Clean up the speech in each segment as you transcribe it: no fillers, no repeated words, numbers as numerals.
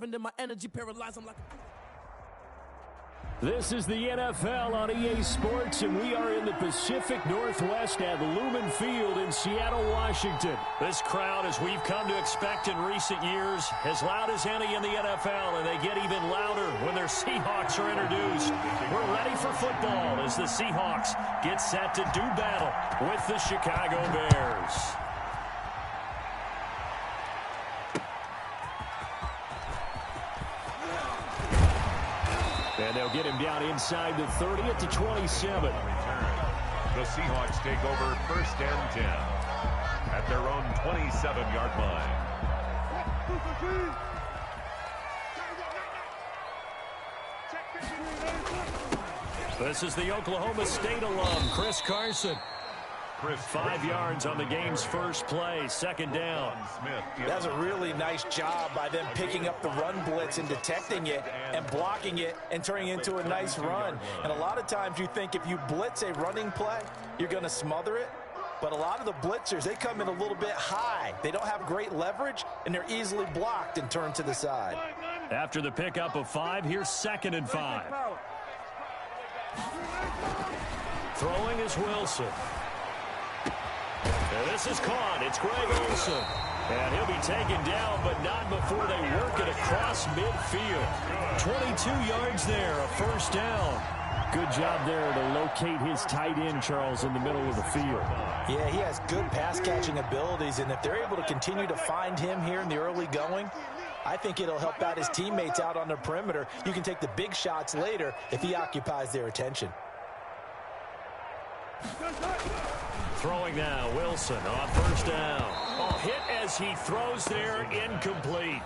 And then my energy paralyzed. I'm like. This is the NFL on EA Sports, and we are in the Pacific Northwest at Lumen Field in Seattle, Washington. This crowd, as we've come to expect in recent years, as loud as any in the NFL, and they get even louder when their Seahawks are introduced. We're ready for football as the Seahawks get set to do battle with the Chicago Bears. And they'll get him down inside the 30 at the 27. The Seahawks take over 1st and 10 at their own 27-yard line. This is the Oklahoma State alum, Chris Carson. 5 yards on the game's first play, 2nd down. That's a really nice job by them picking up the run blitz and detecting it and blocking it and turning it into a nice run. And a lot of times you think if you blitz a running play, you're going to smother it. But a lot of the blitzers, they come in a little bit high. They don't have great leverage, and they're easily blocked and turned to the side. After the pickup of 5, here's 2nd and 5. Throwing is Wilson. And this is caught. It's Greg Olsen. And he'll be taken down, but not before they work it across midfield. 22 yards there, a 1st down. Good job there to locate his tight end, Charles, in the middle of the field. Yeah, he has good pass-catching abilities, and if they're able to continue to find him here in the early going, I think it'll help out his teammates out on the perimeter. You can take the big shots later if he occupies their attention. Throwing now, Wilson on 1st down. Oh, hit as he throws there, incomplete.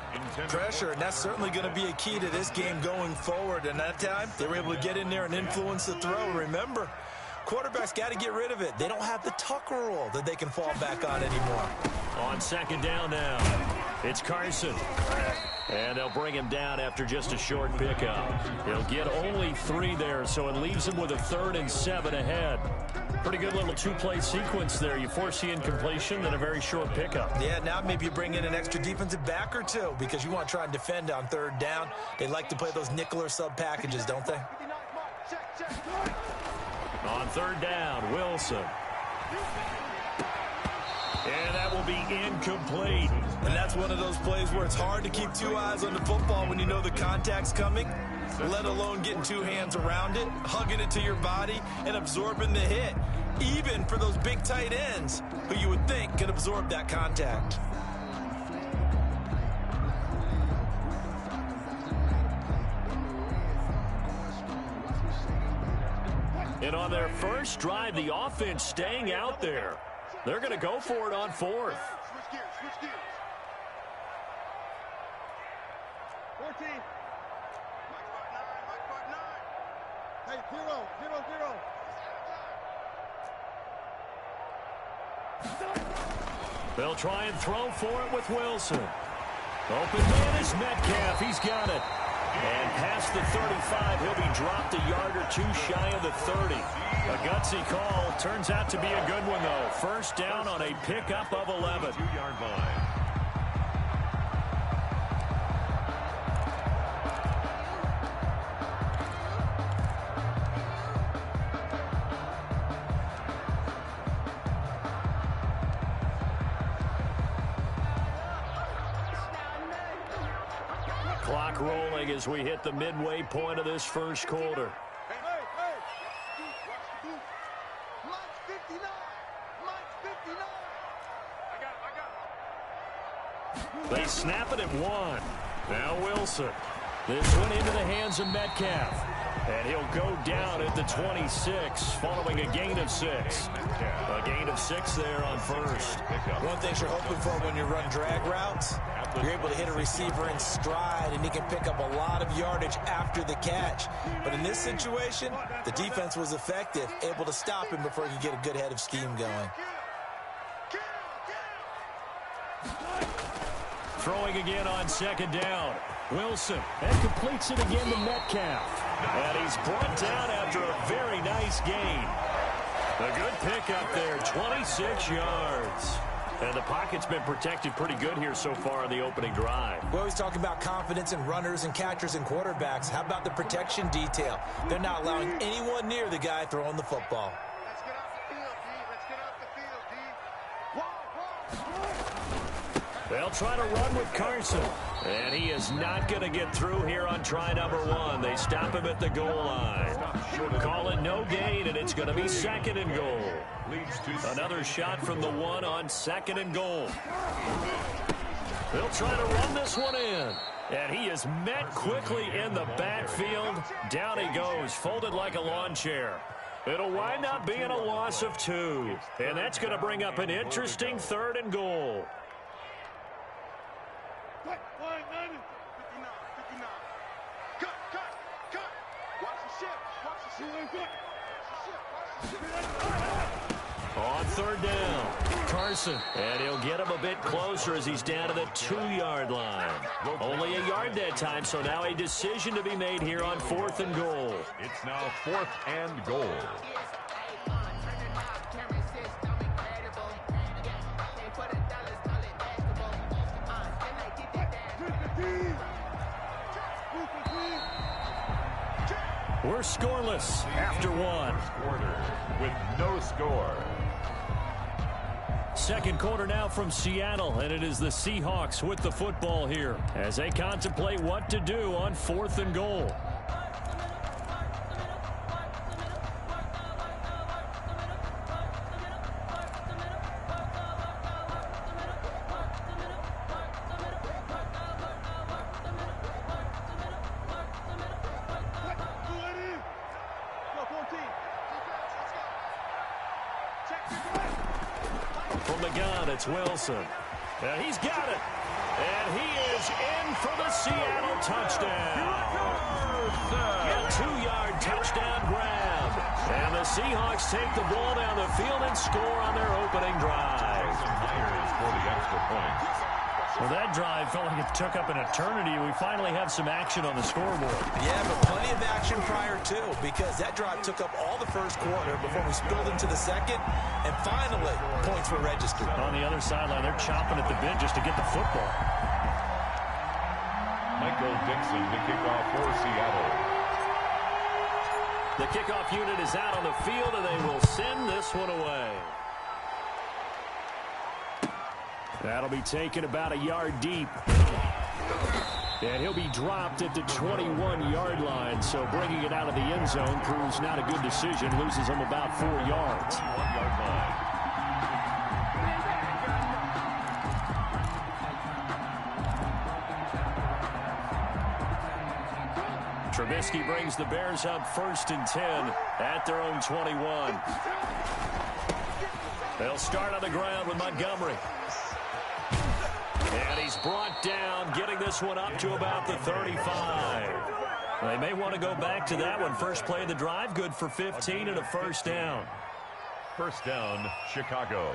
Pressure, and that's certainly going to be a key to this game going forward. And that time, they were able to get in there and influence the throw. Remember, quarterbacks got to get rid of it. They don't have the tucker roll that they can fall back on anymore. On 2nd down now, it's Carson. And they'll bring him down after just a short pickup. He'll get only 3 there, so it leaves him with a 3rd and 7 ahead. Pretty good little 2-play sequence there. You force the incompletion, then a very short pickup. Yeah, now maybe you bring in an extra defensive back or 2 because you want to try and defend on 3rd down. They like to play those nickel or sub packages, don't they? On 3rd down, Wilson. And that will be incomplete. And that's one of those plays where it's hard to keep 2 eyes on the football when you know the contact's coming, let alone getting 2 hands around it, hugging it to your body, and absorbing the hit, even for those big tight ends who you would think could absorb that contact. And on their first drive, the offense staying out there. They're going to go for it on 4th. Switch gears. 14. Hey, 0. They'll try and throw for it with Wilson. Open man is Metcalf. He's got it. And past the 35, he'll be dropped a yard or 2 shy of the 30. A gutsy call. Turns out to be a good one, though. 1st down on a pickup of 11. 2-yard line. Clock rolling as we hit the midway point of this first quarter. They snap it at 1. Now Wilson. This one into the hands of Metcalf. And he'll go down at the 26 following a gain of 6. A gain of 6 there on 1st. One thing you're hoping for when you run drag routes, you're able to hit a receiver in stride, and he can pick up a lot of yardage after the catch. But in this situation, the defense was effective, able to stop him before he could get a good head of steam going. Throwing again on 2nd down. Wilson, and completes it again to Metcalf. And he's brought down after a very nice gain. A good pickup there, 26 yards. And the pocket's been protected pretty good here so far on the opening drive. We always talk about confidence in runners and catchers and quarterbacks. How about the protection detail? They're not allowing anyone near the guy throwing the football. Let's get off the field, D. Let's get off the field, D. Whoa. They'll try to run with Carson. And he is not going to get through here on try number 1. They stop him at the goal line. Call it no gain, and it's going to be 2nd and goal. Another shot from the 1 on 2nd and goal. They'll try to run this one in. And he is met quickly in the backfield. Down he goes, folded like a lawn chair. It'll wind up being a loss of 2. And that's going to bring up an interesting 3rd and goal. Cut. 59. Cut. Watch the ship. On 3rd down, Carson. And he'll get him a bit closer as he's down to the 2-yard line. Only a yard that time, so now a decision to be made here on 4th and goal. It's now 4th and goal. We're scoreless after 1. Quarter with no score. 2nd quarter now from Seattle, and it is the Seahawks with the football here as they contemplate what to do on 4th and goal. From the gun, it's Wilson. And he's got it. And he is in for the Seattle touchdown. A 2-yard touchdown grab. And the Seahawks take the ball down the field and score on their opening drive. Myers for the extra point. Well, that drive felt like it took up an eternity. We finally have some action on the scoreboard. Yeah, but plenty of action prior to, because that drive took up all the 1st quarter before we spilled into the 2nd, and finally, points were registered. On the other sideline, they're chomping at the bit just to get the football. Michael Dixon to kick off for Seattle. The kickoff unit is out on the field, and they will send this one away. That'll be taken about a yard deep. And he'll be dropped at the 21-yard line, so bringing it out of the end zone proves not a good decision. Loses him about 4 yards. 1-yard line. Trubisky brings the Bears up 1st and 10 at their own 21. They'll start on the ground with Montgomery. And he's brought down, getting this one up to about the 35. They may want to go back to that one. First play of the drive, good for 15 and a 1st down. 1st down, Chicago.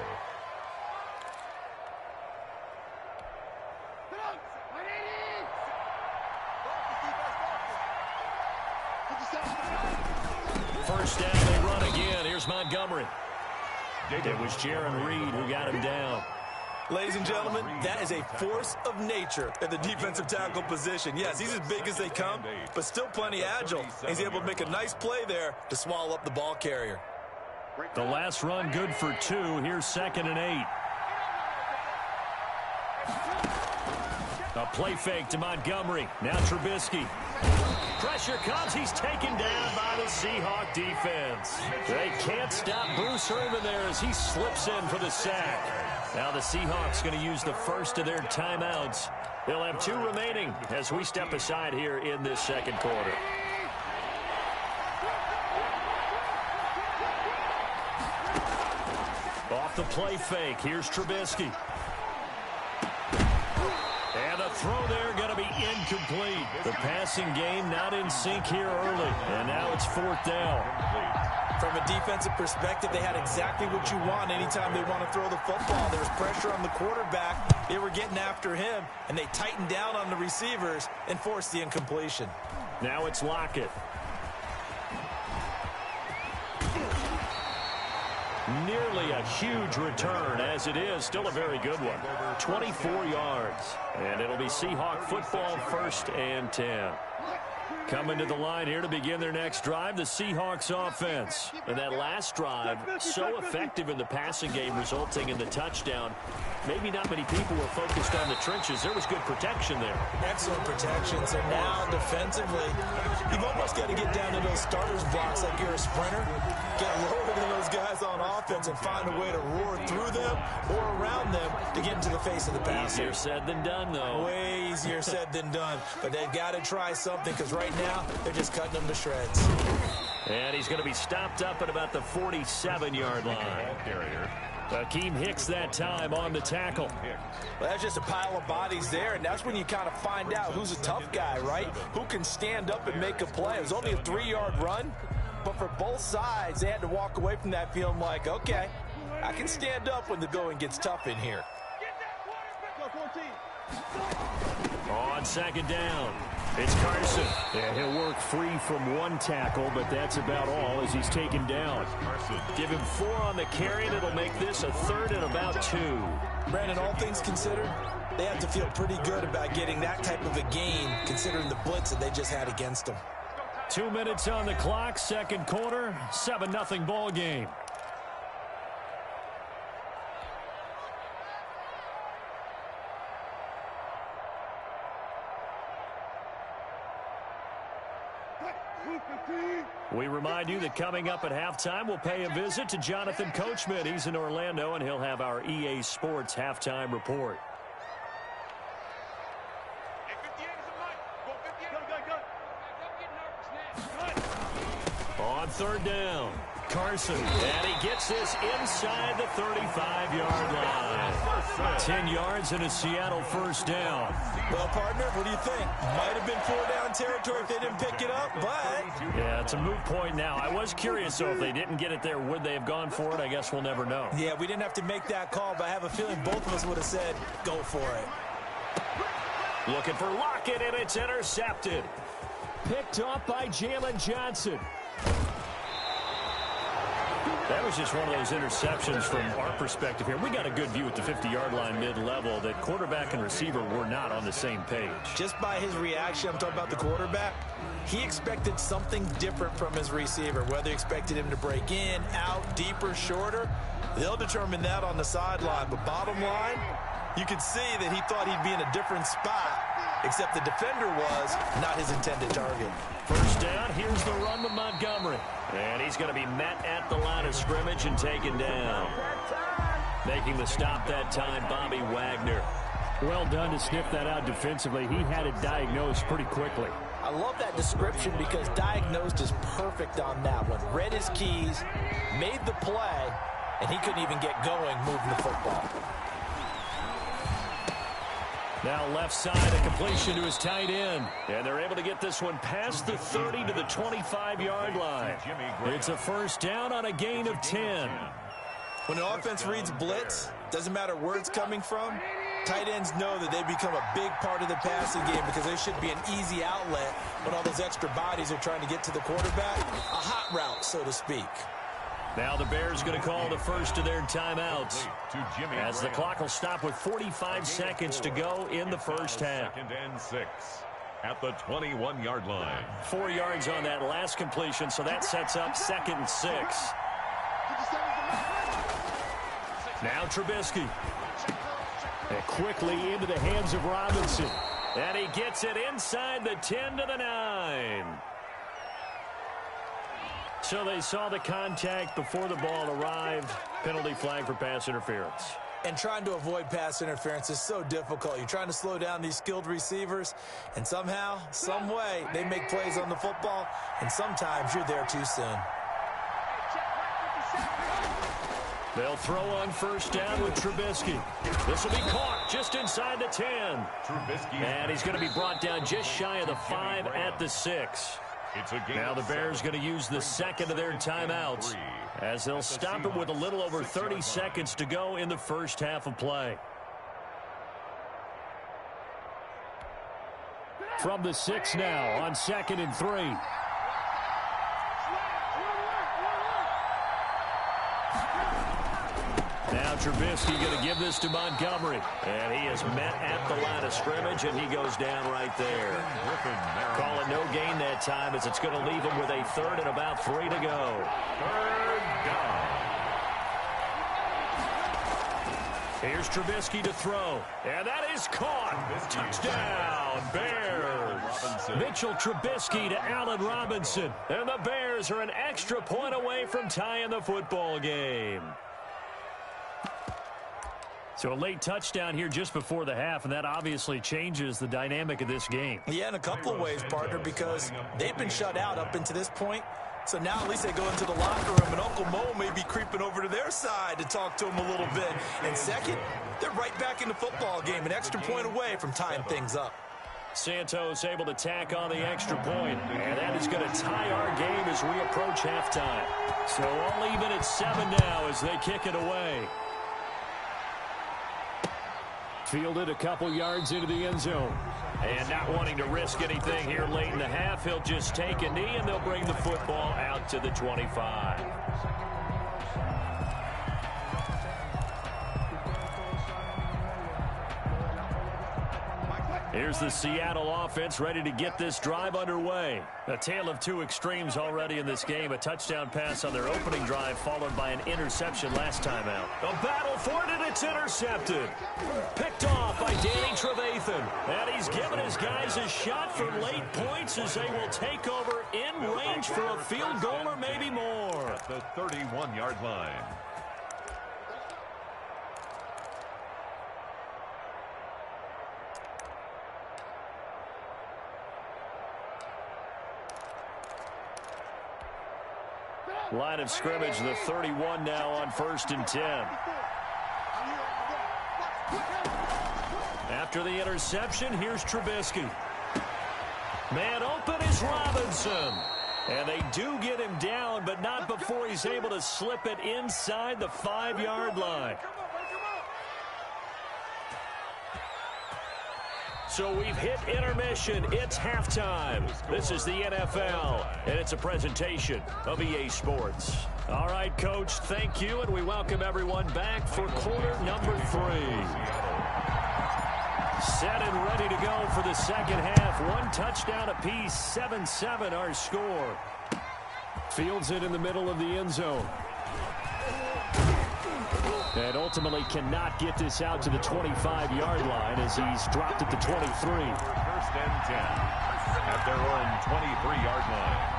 First down, they run again. Here's Montgomery. It was Jaron Reed who got him down. Ladies and gentlemen, that is a force of nature at the defensive tackle position. Yes, he's as big as they come, but still plenty agile. He's able to make a nice play there to swallow up the ball carrier. The last run good for 2. Here's 2nd and 8. A play fake to Montgomery. Now Trubisky. Pressure comes. He's taken down by the Seahawk defense. They can't stop Bruce Herman there as he slips in for the sack. Now the Seahawks going to use the first of their timeouts. They'll have 2 remaining as we step aside here in this 2nd quarter. Off the play fake. Here's Trubisky. And the throw there going to be incomplete. The passing game not in sync here early. And now it's 4th down. From a defensive perspective, they had exactly what you want anytime they want to throw the football. There was pressure on the quarterback. They were getting after him, and they tightened down on the receivers and forced the incompletion. Now it's Lockett. Nearly a huge return. As it is, still a very good one. 24 yards. And it'll be Seahawk football, 1st and 10. Coming to the line here to begin their next drive, the Seahawks offense. And that last drive, so effective in the passing game, resulting in the touchdown. Maybe not many people were focused on the trenches. There was good protection there. Excellent protection. So now defensively, you've almost got to get down to those starters blocks like you're a sprinter. Get lower than those guys on offense and find a way to roar through them or around them to get into the face of the passer. Easier said than done, though. Way easier said than done. But they've got to try something because right now they're just cutting them to shreds. And he's going to be stopped up at about the 47-yard line. Akeem Hicks that time on the tackle. Well, that's just a pile of bodies there, and that's when you kind of find out who's a tough guy, right? Who can stand up and make a play. It was only a 3-yard run, but for both sides, they had to walk away from that feeling like, okay, I can stand up when the going gets tough in here. On 2nd down, it's Carson. And he'll work free from one tackle, but that's about all as he's taken down. Give him 4 on the carry, and it'll make this a 3rd and about 2. Brandon, all things considered, they have to feel pretty good about getting that type of a gain, considering the blitz that they just had against them. 2 minutes on the clock, 2nd quarter, 7-0 ball game. We remind you that coming up at halftime, we'll pay a visit to Jonathan Coachman. He's in Orlando, and he'll have our EA Sports halftime report. On 3rd down, Carson, and he gets this inside the 35-yard line. 10 yards and a Seattle 1st down. Well, partner, what do you think? Might have been 4-down territory if they didn't pick it up, but... Yeah, it's a moot point now. I was curious, so if they didn't get it there, would they have gone for it? I guess we'll never know. Yeah, we didn't have to make that call, but I have a feeling both of us would have said, go for it. Looking for Lockett, and it's intercepted. Picked off by Jalen Johnson. That was just one of those interceptions from our perspective here. We got a good view at the 50-yard line mid-level that quarterback and receiver were not on the same page. Just by his reaction, I'm talking about the quarterback, he expected something different from his receiver. Whether he expected him to break in, out, deeper, shorter, they'll determine that on the sideline. But bottom line, you could see that he thought he'd be in a different spot, except the defender was not his intended target. 1st down, here's the run with Montgomery. And he's going to be met at the line of scrimmage and taken down. Making the stop that time, Bobby Wagner. Well done to sniff that out defensively. He had it diagnosed pretty quickly. I love that description because diagnosed is perfect on that one. Read his keys, made the play, and he couldn't even get going moving the football. Now left side, a completion to his tight end. And they're able to get this one past the 30 to the 25-yard line. It's a 1st down on a gain of 10. When an offense reads blitz, doesn't matter where it's coming from, tight ends know that they become a big part of the passing game because there should be an easy outlet when all those extra bodies are trying to get to the quarterback. A hot route, so to speak. Now the Bears going to call the first of their timeouts as the clock will stop with 45 seconds to go in the 1st half. 2nd and 6 at the 21-yard line. 4 yards on that last completion, so that sets up 2nd and 6. Now Trubisky. And quickly into the hands of Robinson. And he gets it inside the 10 to the 9. So they saw the contact before the ball arrived. Penalty flag for pass interference. And trying to avoid pass interference is so difficult. You're trying to slow down these skilled receivers, and somehow, some way, they make plays on the football, and sometimes you're there too soon. They'll throw on 1st down with Trubisky. This will be caught just inside the 10. Trubisky. And he's going to be brought down just shy of the 5 at the 6. Now the Bears going to use the 2nd of their timeouts as they'll stop it with a little over 30 seconds to go in the 1st half of play. From the 6 now on 2nd and 3. Trubisky going to give this to Montgomery. And he is met at the line of scrimmage, and he goes down right there. Call it no gain that time, as it's going to leave him with a third and about 3 to go. Third down. Here's Trubisky to throw. And that is caught. Touchdown, Bears. Mitchell Trubisky to Allen Robinson. And the Bears are an extra point away from tying the football game. So a late touchdown here just before the half, and that obviously changes the dynamic of this game. Yeah, in a couple of ways, partner, because they've been shut out up until this point. So now at least they go into the locker room, and Uncle Mo may be creeping over to their side to talk to him a little bit. And second, they're right back in the football game, an extra point away from tying things up. Santos able to tack on the extra point, and that is going to tie our game as we approach halftime. So all even at 7 now as they kick it away. Fielded a couple yards into the end zone. And not wanting to risk anything here late in the half, he'll just take a knee, and they'll bring the football out to the 25. Here's the Seattle offense ready to get this drive underway. A tale of two extremes already in this game. A touchdown pass on their opening drive followed by an interception last time out. A battle for it, and it's intercepted. Picked off by Danny Trevathan. And he's given his guys a shot for late points as they will take over in range for a field goal or maybe more. At the 31-yard line. Line of scrimmage, the 31 now on 1st and 10. After the interception, here's Trubisky. Man open is Robinson. And they do get him down, but not before he's able to slip it inside the 5-yard line. So we've hit intermission. It's halftime. This is the NFL, and it's a presentation of EA Sports. All right, Coach, thank you, and we welcome everyone back for quarter number 3. Set and ready to go for the second half. 1 touchdown apiece, 7-7 our score. Fields it in the middle of the end zone. And ultimately cannot get this out to the 25-yard line as he's dropped at the 23. 1st and 10 at their own 23-yard line.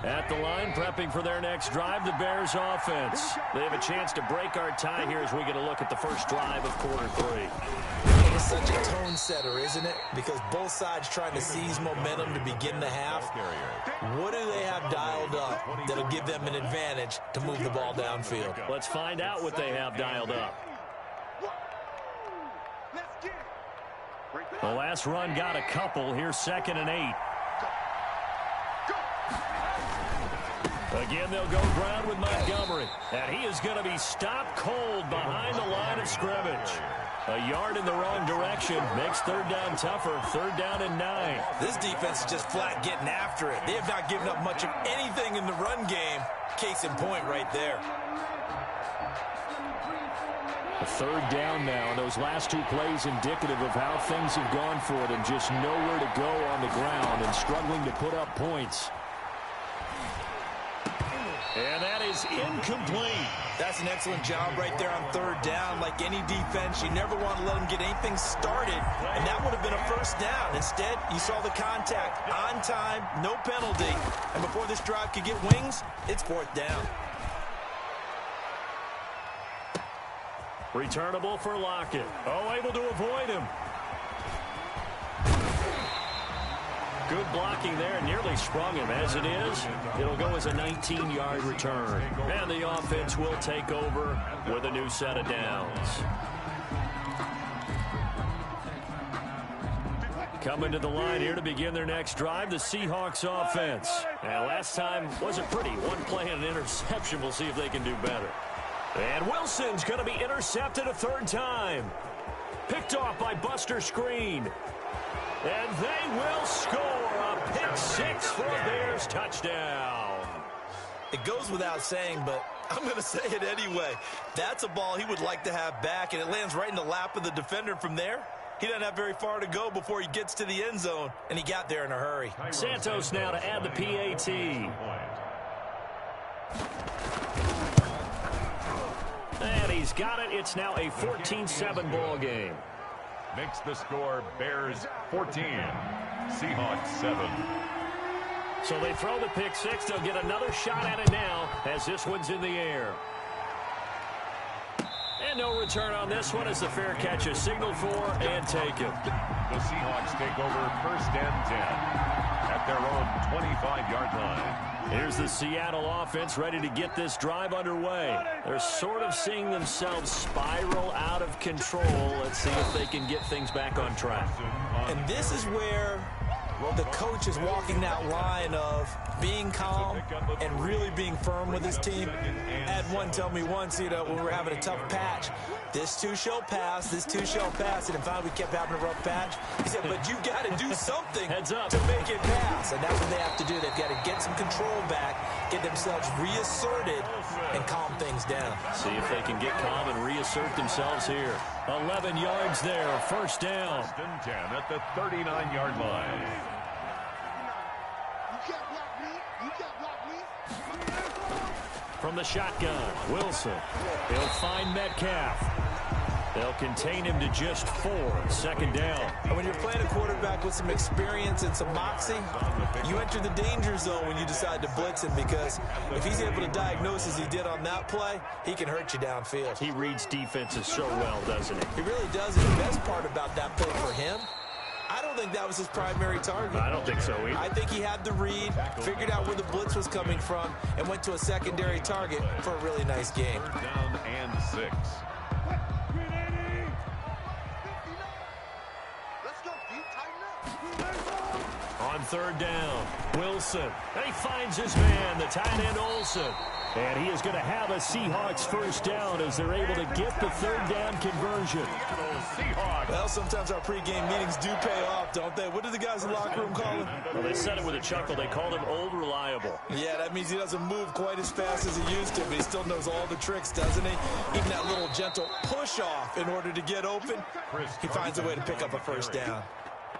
At the line, prepping for their next drive, the Bears offense. They have a chance to break our tie here as we get a look at the first drive of quarter 3. It's such a tone setter, isn't it? Because both sides trying to seize momentum to begin the half. What do they have dialed up that'll give them an advantage to move the ball downfield? Let's find out what they have dialed up. The last run got a couple. Here's 2nd and 8. Again, they'll go ground with Montgomery. And he is going to be stopped cold behind the line of scrimmage. A yard in the wrong direction makes 3rd down tougher. 3rd down and 9. This defense is just flat getting after it. They have not given up much of anything in the run game. Case in point right there. A 3rd down now. Those last 2 plays indicative of how things have gone for them. Just nowhere to go on the ground and struggling to put up points. And that is incomplete. That's an excellent job right there on 3rd down. Like any defense, you never want to let them get anything started, and that would have been a 1st down. Instead, you saw the contact on time, no penalty, and before this drive could get wings, it's 4th down. Returnable for Lockett. Oh, able to avoid him. Good blocking there, nearly sprung him. As it is, it'll go as a 19-yard return. And the offense will take over with a new set of downs. Coming to the line here to begin their next drive, the Seahawks offense. And last time wasn't pretty. 1 play and an interception. We'll see if they can do better. And Wilson's going to be intercepted a 3rd time. Picked off by Buster Screen. And they will score a pick six for a Bears touchdown. It goes without saying, but I'm going to say it anyway. That's a ball he would like to have back, and it lands right in the lap of the defender from there. He doesn't have very far to go before he gets to the end zone, and he got there in a hurry. Santos now to add the PAT. And he's got it. It's now a 14-7 ball game. Makes the score Bears 14, Seahawks 7. So they throw the pick six. They'll get another shot at it now as this one's in the air. And no return on this one as the fair catch is signaled for and taken. The Seahawks take over first and 10 at their own 25-yard line. Here's the Seattle offense ready to get this drive underway. They're sort of seeing themselves spiral out of control. Let's see if they can get things back on track. And this is where the coach is walking that line of being calm and really being firm with his team. I had one tell me once, when we were having a tough patch, this too shall pass, this too shall pass, and finally we kept having a rough patch. He said, but you got to do something to make it pass, and that's what they have to do. They've got to get some control back, get themselves reasserted, and calm things down. See if they can get calm and reassert themselves here. 11 yards there, first down. First and 10 at the 39-yard line. From the shotgun, Wilson. He'll find Metcalf. They'll contain him to just 4. Second down. And when you're playing a quarterback with some experience and some moxie, you enter the danger zone when you decide to blitz him, because if he's able to diagnose as he did on that play, he can hurt you downfield. He reads defenses so well, doesn't he? He really does. And the best part about that play for him, I don't think that was his primary target. I don't think so either. I think he had the read, figured out where the blitz was coming from, and went to a secondary target for a really nice game. Down and 6. On third down, Wilson. And he finds his man, the tight end Olsen. And he is going to have a Seahawks first down as they're able to get the third down conversion. Well, sometimes our pregame meetings do pay off, don't they? What did the guys in the locker room call him? Well, they said it with a chuckle. They called him Old Reliable. Yeah, that means he doesn't move quite as fast as he used to, but he still knows all the tricks, doesn't he? Even that little gentle push-off in order to get open, he finds a way to pick up a first down.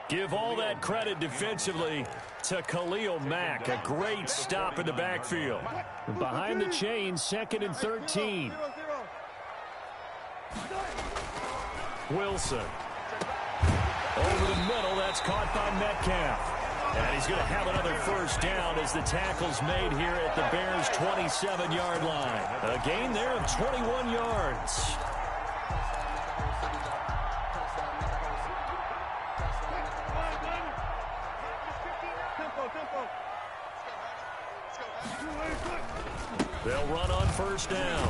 Give all that credit defensively to Khalil Mack. A great stop in the backfield. Behind the chains, 2nd and 13. Wilson. Over the middle, that's caught by Metcalf. And he's going to have another first down as the tackle's made here at the Bears' 27-yard line. A gain there of 21 yards. They'll run on first down.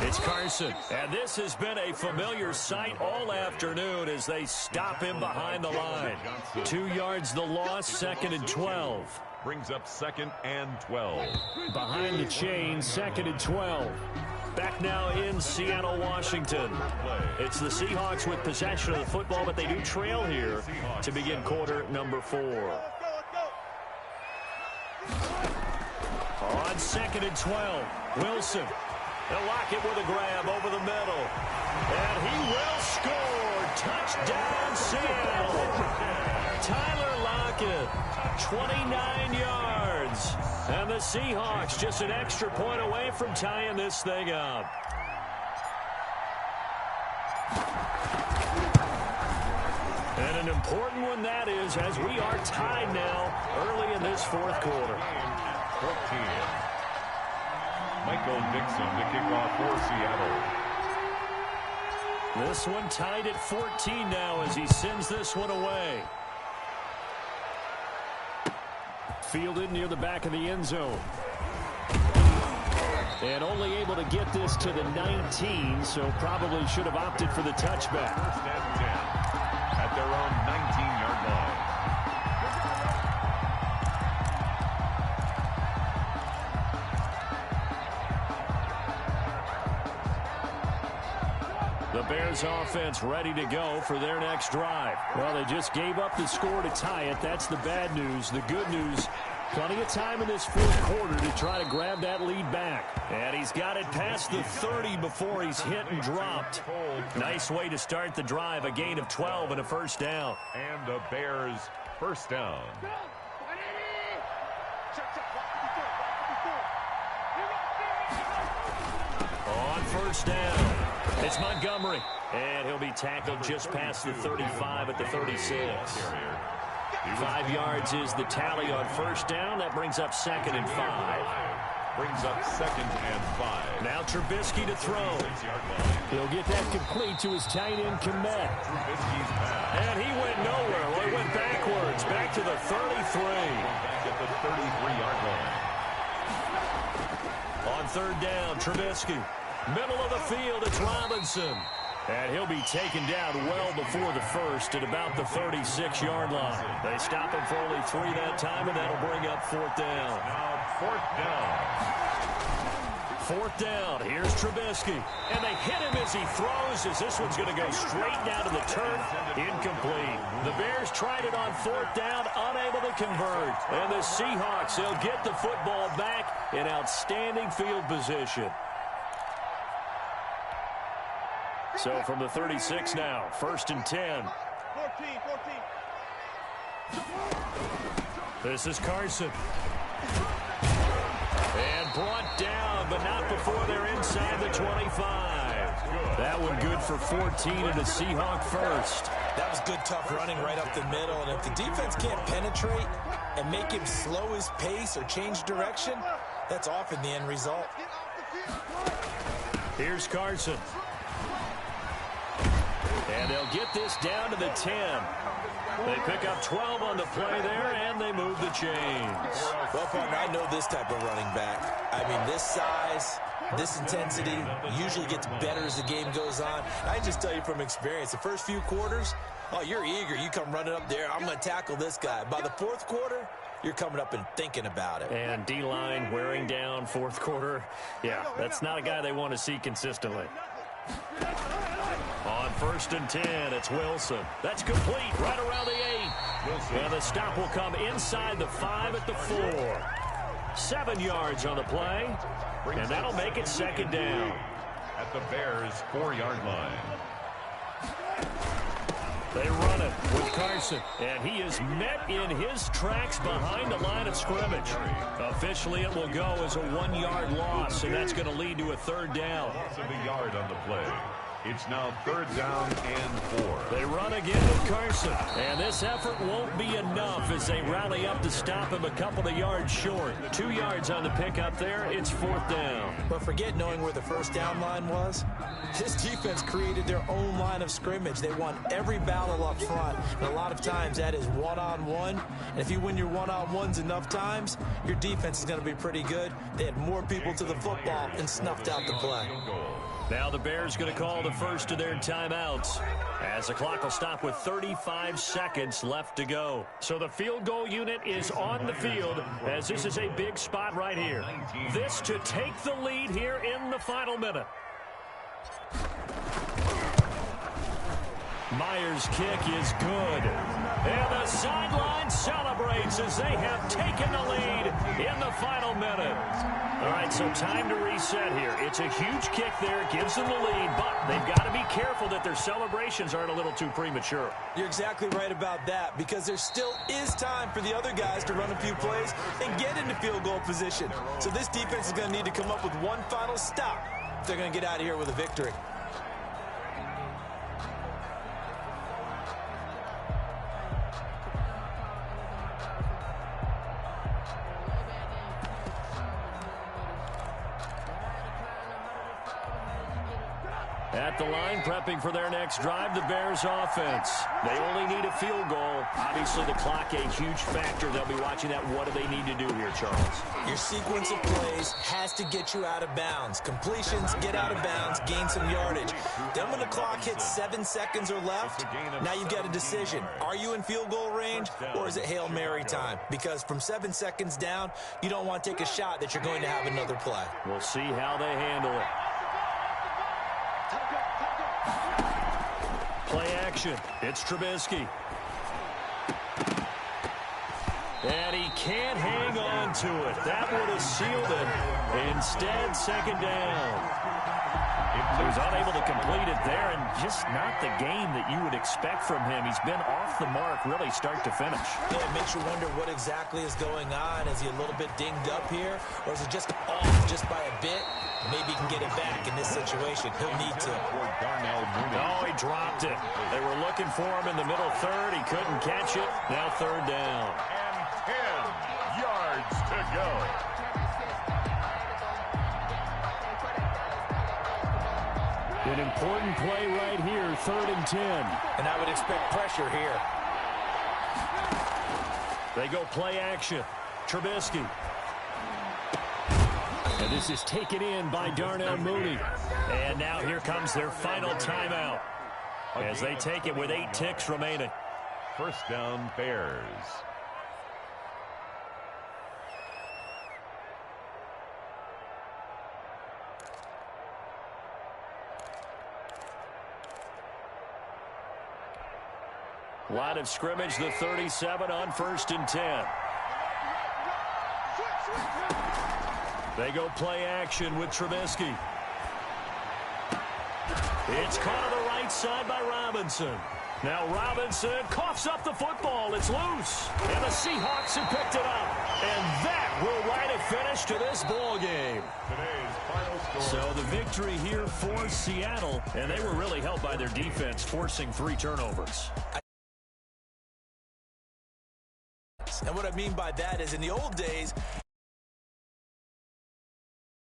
It's Carson. And this has been a familiar sight all afternoon as they stop him behind the line. 2 yards the loss, 2nd and 12. Brings up 2nd and 12. Behind the chains, 2nd and 12. Back now in Seattle, Washington. It's the Seahawks with possession of the football, but they do trail here to begin quarter number 4. On 2nd and 12, Wilson. They'll lock it with a grab over the middle. And he will score. Touchdown, Seattle. Tyler Lockett, 29 yards. And the Seahawks just an extra point away from tying this thing up. And an important one that is, as we are tied now early in this fourth quarter. 14. Michael Dixon to kick off for Seattle. This one tied at 14 now as he sends this one away. Fielded near the back of the end zone. And only able to get this to the 19, so probably should have opted for the touchback. First and 10 at their own 19-yard line. The The Bears offense ready to go for their next drive. Well, they just gave up the score to tie it. That's the bad news. The good news, plenty of time in this fourth quarter to try to grab that lead back. And he's got it past the 30 before he's hit and dropped. Nice way to start the drive, a gain of 12 and a first down. And the Bears first down. On first down, it's Montgomery. And he'll be tackled just past the 35 at the 36. 5 yards is the tally on first down. That brings up 2nd and 5. Brings up 2nd and 5. Now Trubisky to throw. He'll get that complete to his tight end, Komet. And he went nowhere. Well, he went backwards, back to the 33. Back at the 33-yard line. On third down, Trubisky. Middle of the field, it's Robinson. And he'll be taken down well before the first at about the 36-yard line. They stop him for only 3 that time, and that'll bring up 4th down. Now 4th down. 4th down. Here's Trubisky. And they hit him as he throws, as this one's going to go straight down to the turf. Incomplete. The Bears tried it on 4th down, unable to convert. And the Seahawks, they'll get the football back in outstanding field position. So from the 36 now, 1st and 10. 14. This is Carson. And brought down, but not before they're inside the 25. That one good for 14 and a Seahawk first. That was good, tough running right up the middle. And if the defense can't penetrate and make him slow his pace or change direction, that's often the end result. Here's Carson. And they'll get this down to the 10. They pick up 12 on the play there, and they move the chains. Well, partner, I know this type of running back. I mean, this size, this intensity usually gets better as the game goes on. I just tell you from experience, the first few quarters, oh, you're eager. You come running up there, I'm going to tackle this guy. By the 4th quarter, you're coming up and thinking about it. And D-line wearing down 4th quarter. Yeah, that's not a guy they want to see consistently. On 1st and 10, it's Wilson. That's complete right around the 8. And the stop will come inside the 5 at the 4. 7 yards on the play. And that'll make it 2nd down. At the Bears' 4-yard line. They run it with Carson. And he is met in his tracks behind the line of scrimmage. Officially, it will go as a 1-yard loss, and that's going to lead to a 3rd down. Loss of a yard on the play. It's now 3rd down and 4. They run again with Carson. And this effort won't be enough as they rally up to stop him a couple of yards short. 2 yards on the pickup there. It's 4th down. But forget knowing where the first down line was. This defense created their own line of scrimmage. They won every battle up front. And a lot of times that is one-on-one. And if you win your one-on-ones enough times, your defense is going to be pretty good. They had more people to the football and snuffed out the play. Now the Bears going to call the first of their timeouts as the clock will stop with 35 seconds left to go. So the field goal unit is on the field as this is a big spot right here. This to take the lead here in the final minute. Myers' kick is good. And the sideline celebrates as they have taken the lead in the final minute. All right, so time to reset here. It's a huge kick there, gives them the lead, but they've got to be careful that their celebrations aren't a little too premature. You're exactly right about that, because there still is time for the other guys to run a few plays and get into field goal position. So this defense is going to need to come up with one final stop if they're going to get out of here with a victory. At the line, prepping for their next drive, the Bears offense. They only need a field goal. Obviously, the clock, a huge factor. They'll be watching that. What do they need to do here, Charles? Your sequence of plays has to get you out of bounds. Completions, get out of bounds, gain some yardage. Then when the clock hits 7 seconds or left, now you've got a decision. Are you in field goal range, or is it Hail Mary time? Because from 7 seconds down, you don't want to take a shot that you're going to have another play. We'll see how they handle it. Play action. It's Trubisky. And he can't hang on to it. That would have sealed it. Instead, second down. He was unable to complete it there, and just not the game that you would expect from him. He's been off the mark really start to finish. Yeah, it makes you wonder what exactly is going on. Is he a little bit dinged up here, or is it just off just by a bit? Maybe he can get it back in this situation. He'll need to. Oh, he dropped it. They were looking for him in the middle third. He couldn't catch it. Now third down. And 10 yards to go. An important play right here, 3rd and 10. And I would expect pressure here. They go play action. Trubisky. And this is taken in by Darnell Mooney. And now here comes their final timeout as they take it with 8 ticks remaining. First down, Bears. Line of scrimmage, the 37 on 1st and 10. They go play action with Trubisky. It's caught on the right side by Robinson. Now Robinson coughs up the football. It's loose. And the Seahawks have picked it up. And that will write a finish to this ball game. Today's final score. So the victory here for Seattle. And they were really helped by their defense, forcing 3 turnovers. And what I mean by that is in the old days,